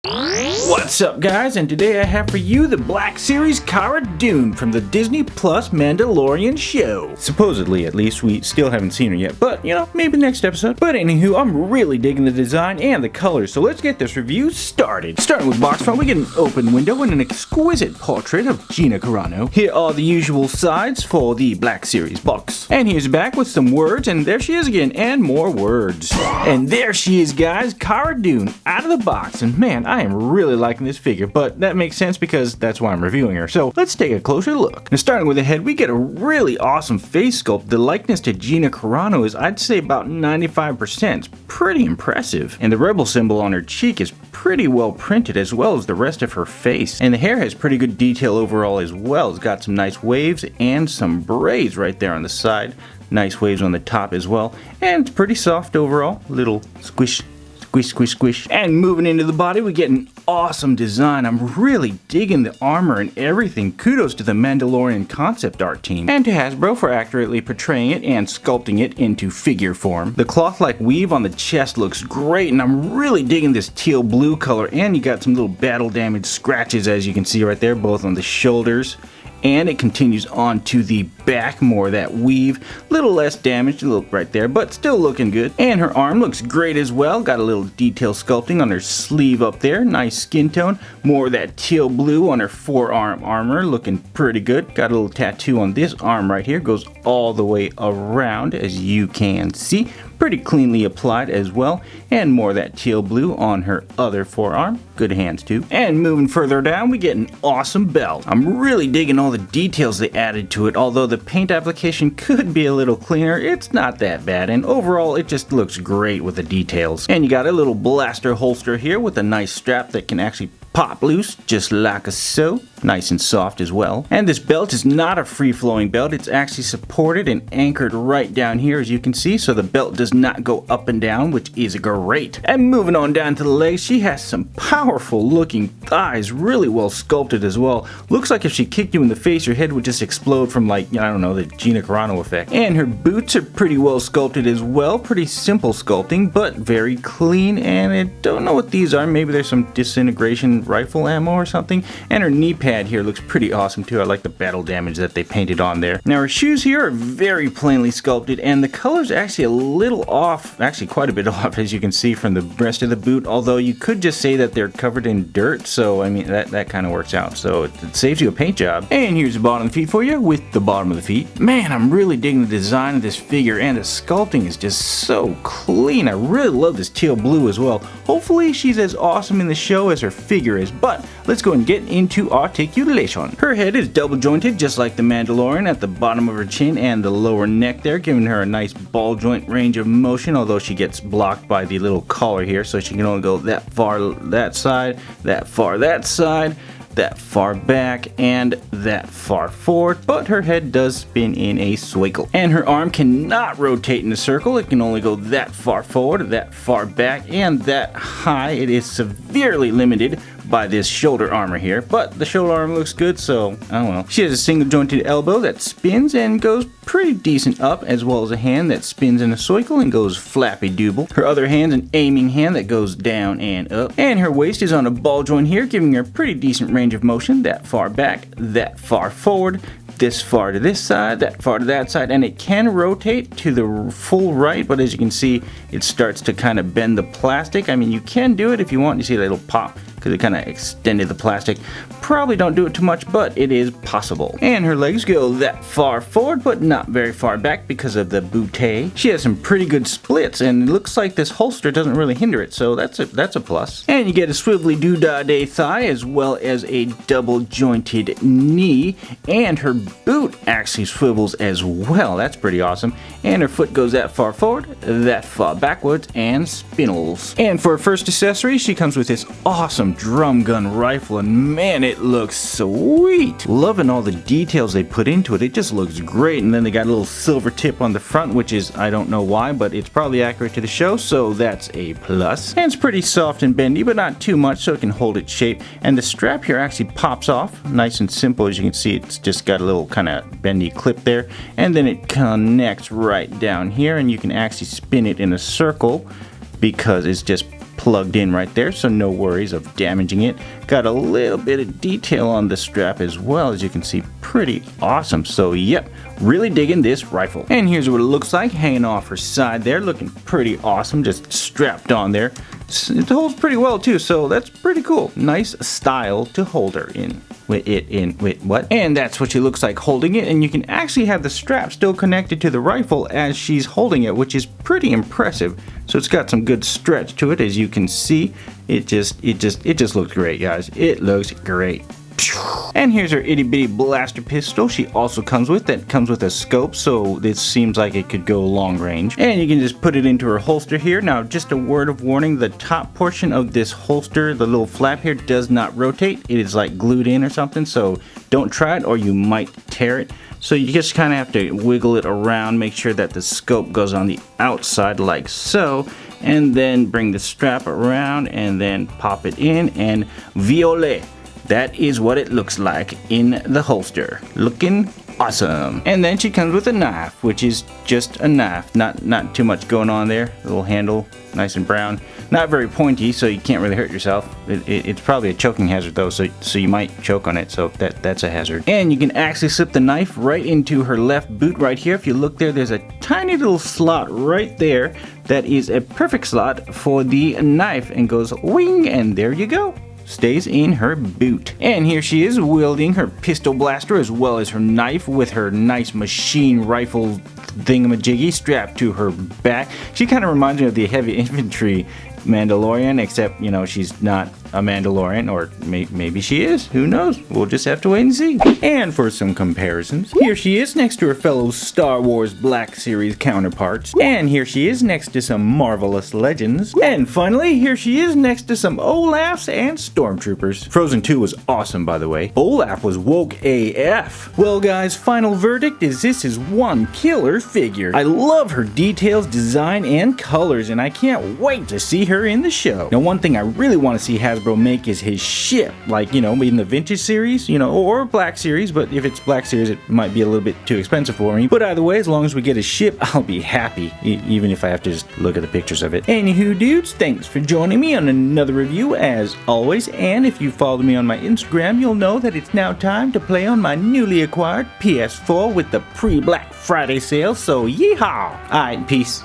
What's up, guys, and today I have for you the Black Series CARA DUNE from the Disney Plus Mandalorian show. Supposedly, at least. We still haven't seen her yet, but, you know, maybe next episode. But anywho, I'm really digging the design and the colors, so let's get this review started. Starting with box front, we get an open window and an exquisite portrait of Gina Carano. Here are the usual sides for the Black Series box. And here's back with some words, and there she is again, and more words. And there she is, guys, CARA DUNE, out of the box, and man, I am really liking this figure, but that makes sense because that's why I'm reviewing her. So let's take a closer look. Now, starting with the head, we get a really awesome face sculpt. The likeness to Gina Carano is, I'd say, about 95%. It's pretty impressive. And the rebel symbol on her cheek is pretty well printed, as well as the rest of her face. And the hair has pretty good detail overall as well. It's got some nice waves and some braids right there on the side. Nice waves on the top as well. And it's pretty soft overall. Little squish. Squish, squish, squish. And moving into the body, we get an awesome design. I'm really digging the armor and everything. Kudos to the Mandalorian concept art team and to Hasbro for accurately portraying it and sculpting it into figure form. The cloth-like weave on the chest looks great, and I'm really digging this teal blue color. And you got some little battle damage scratches, as you can see right there, both on the shoulders. And it continues on to the back, more of that weave. Little less damage, a little right there, but still looking good. And her arm looks great as well. Got a little detail sculpting on her sleeve up there. Nice skin tone. More of that teal blue on her forearm armor, looking pretty good. Got a little tattoo on this arm right here. Goes all the way around, as you can see. Pretty cleanly applied as well. And more of that teal blue on her other forearm. Good hands too. And moving further down, we get an awesome belt. I'm really digging all the details they added to it. Although the paint application could be a little cleaner, it's not that bad. And overall, it just looks great with the details. And you got a little blaster holster here with a nice strap that can actually pop loose, just like so. Nice and soft as well. And this belt is not a free-flowing belt. It's actually supported and anchored right down here, as you can see, so the belt does not go up and down, which is great. And moving on down to the legs, she has some powerful looking thighs, really well sculpted as well. Looks like if she kicked you in the face, your head would just explode from, like, I don't know, the Gina Carano effect. And her boots are pretty well sculpted as well. Pretty simple sculpting, but very clean. And I don't know what these are. Maybe there's some disintegration rifle ammo or something. And her knee pad here looks pretty awesome too. I like the battle damage that they painted on there. Now her shoes here are very plainly sculpted, and the color's actually a little off, actually quite a bit off, as you can see from the rest of the boot, although you could just say that they're covered in dirt, so I mean that kind of works out, so it saves you a paint job. And here's the bottom of the feet for you with the bottom of the feet. Man, I'm really digging the design of this figure, and the sculpting is just so clean. I really love this teal blue as well. Hopefully she's as awesome in the show as her figure is, but let's go and get into articulation. Her head is double jointed, just like the Mandalorian, at the bottom of her chin and the lower neck there, giving her a nice ball joint range of motion, although she gets blocked by the little collar here, so she can only go that far that side, that far that side, that far back, and that far forward, but her head does spin in a swiggle. And her arm cannot rotate in a circle. It can only go that far forward, that far back, and that high. It is severely limited by this shoulder armor here, but the shoulder armor looks good, so oh well. She has a single jointed elbow that spins and goes pretty decent up, as well as a hand that spins in a circle and goes flappy dooble. Her other hand's an aiming hand that goes down and up, and her waist is on a ball joint here, giving her pretty decent range of motion, that far back, that far forward, this far to this side, that far to that side, and it can rotate to the full right, but as you can see, it starts to kind of bend the plastic. I mean, you can do it if you want. You see that it'll pop because it kind of extended the plastic. Probably don't do it too much, but it is possible. And her legs go that far forward, but not very far back because of the bootay. She has some pretty good splits, and it looks like this holster doesn't really hinder it, so that's a plus. And you get a swivelly doodah-day thigh, as well as a double jointed knee, and her boot actually swivels as well. That's pretty awesome. And her foot goes that far forward, that far backwards, and spinels. And for her first accessory, she comes with this awesome drum gun rifle, and man, it looks sweet. Loving all the details they put into it. It just looks great. And then they got a little silver tip on the front, which is, I don't know why, but it's probably accurate to the show, so that's a plus. And it's pretty soft and bendy, but not too much, so it can hold its shape. And the strap here actually pops off nice and simple. As you can see, it's just got a little kind of bendy clip there, and then it connects right down here, and you can actually spin it in a circle because it's just plugged in right there, so no worries of damaging it. Got a little bit of detail on the strap as well, as you can see. Pretty awesome. So yep, really digging this rifle. And here's what it looks like hanging off her side there, looking pretty awesome, just strapped on there. It holds pretty well too, so that's pretty cool. Nice style to hold her in. And that's what she looks like holding it, and you can actually have the strap still connected to the rifle as she's holding it, which is pretty impressive. So it's got some good stretch to it, as you can see. It just looks great, guys. It looks great. And here's her itty bitty blaster pistol she also comes with. That comes with a scope, so it seems like it could go long range. And you can just put it into her holster here. Now, just a word of warning, the top portion of this holster, the little flap here, does not rotate. It is like glued in or something, so don't try it or you might tear it. So you just kind of have to wiggle it around, make sure that the scope goes on the outside like so, and then bring the strap around and then pop it in, and violet. That is what it looks like in the holster. Looking awesome. And then she comes with a knife, which is just a knife. Not too much going on there. A little handle, nice and brown. Not very pointy, so you can't really hurt yourself. It's probably a choking hazard though, so you might choke on it, so that's a hazard. And you can actually slip the knife right into her left boot right here. If you look there's a tiny little slot right there that is a perfect slot for the knife, and goes wing, and there you go. Stays in her boot. And here she is wielding her pistol blaster as well as her knife, with her nice machine rifle thingamajiggy strapped to her back. She kind of reminds me of the heavy infantry Mandalorian, except, you know, she's not a Mandalorian, or maybe she is. Who knows? We'll just have to wait and see. And for some comparisons, here she is next to her fellow Star Wars Black Series counterparts. And here she is next to some Marvelous Legends. And finally, here she is next to some Olafs and Stormtroopers. Frozen 2 was awesome, by the way. Olaf was woke AF. Well, guys, final verdict is this is one killer figure. I love her details, design, and colors, and I can't wait to see her in the show. Now, one thing I really want to see Hasbro make is his ship, like, you know, in the vintage series, you know, or Black Series, but if it's Black Series it might be a little bit too expensive for me. But either way, as long as we get a ship, I'll be happy, even if I have to just look at the pictures of it. Anywho, dudes, thanks for joining me on another review as always, and if you follow me on my Instagram, you'll know that it's now time to play on my newly acquired PS4 with the pre-Black Friday sale, so yeehaw! Alright, peace.